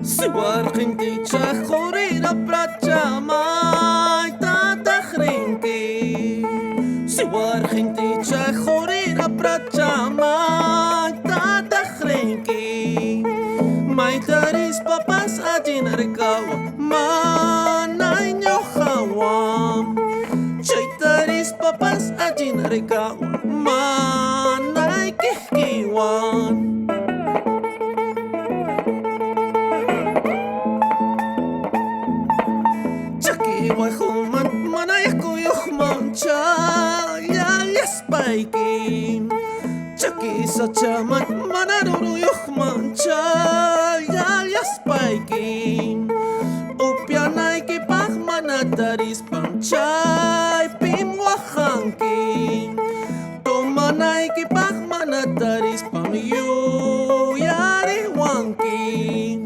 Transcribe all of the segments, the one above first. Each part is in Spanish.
Siwarqinti chaqurira prachamay tataqrinki Siwarqinti chaqurira prachamay tataqrinki Maytaris papas allinarkawa manay ñuqawan Chaytaris papas allinarkawa manay kihkiwan Wayhuman manayakuyuqman chayalyaspaykin Chakisa chaman manaruruyuqman chayalyaspaykin Upyanaykipaq manatarispan chaypim wahankin Tomanaykipaq manatarispan yuyariwankin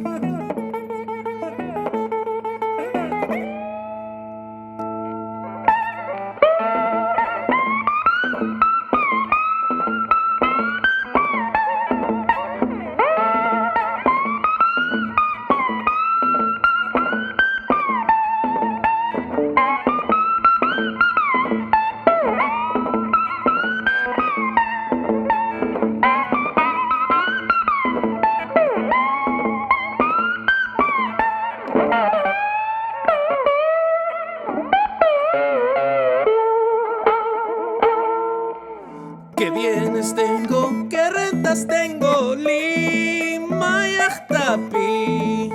Qué bienes tengo, qué rentas tengo, Lima y Ajtapi.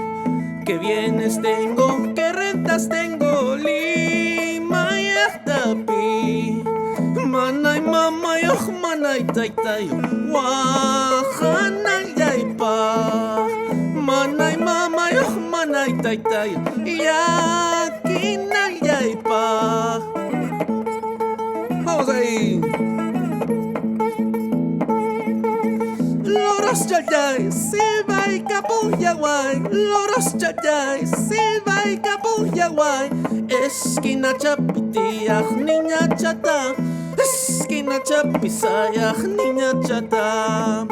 Qué bienes tengo, qué rentas tengo, Lima y Ajtapi. Manay mamayoh, manay taytayo, wahanay yaypa. Manay mamayoh, manay taytayo, yakinay yaypa. Vamos ahí. Loros chayay, silva y capuyaguay. Loros chayay, silva y capuyaguay. Esquina chapitiaj, niña chata. Esquina chapisayaj, niña chata.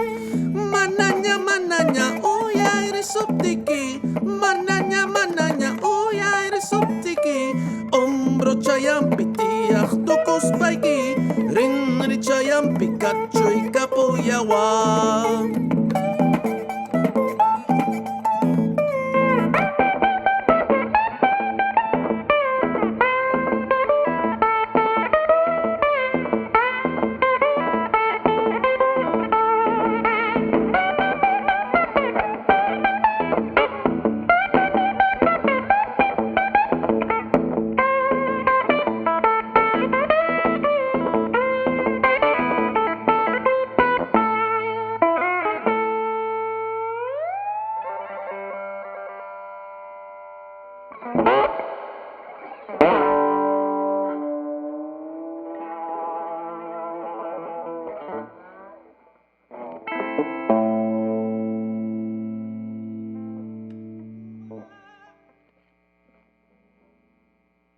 Manaña, manaña, uya eres optiki. Manaña, manaña, uya eres optiki. Hombro chayampitiaj, tocos paiki. Rinri chayampi, cacho y capuyaguay.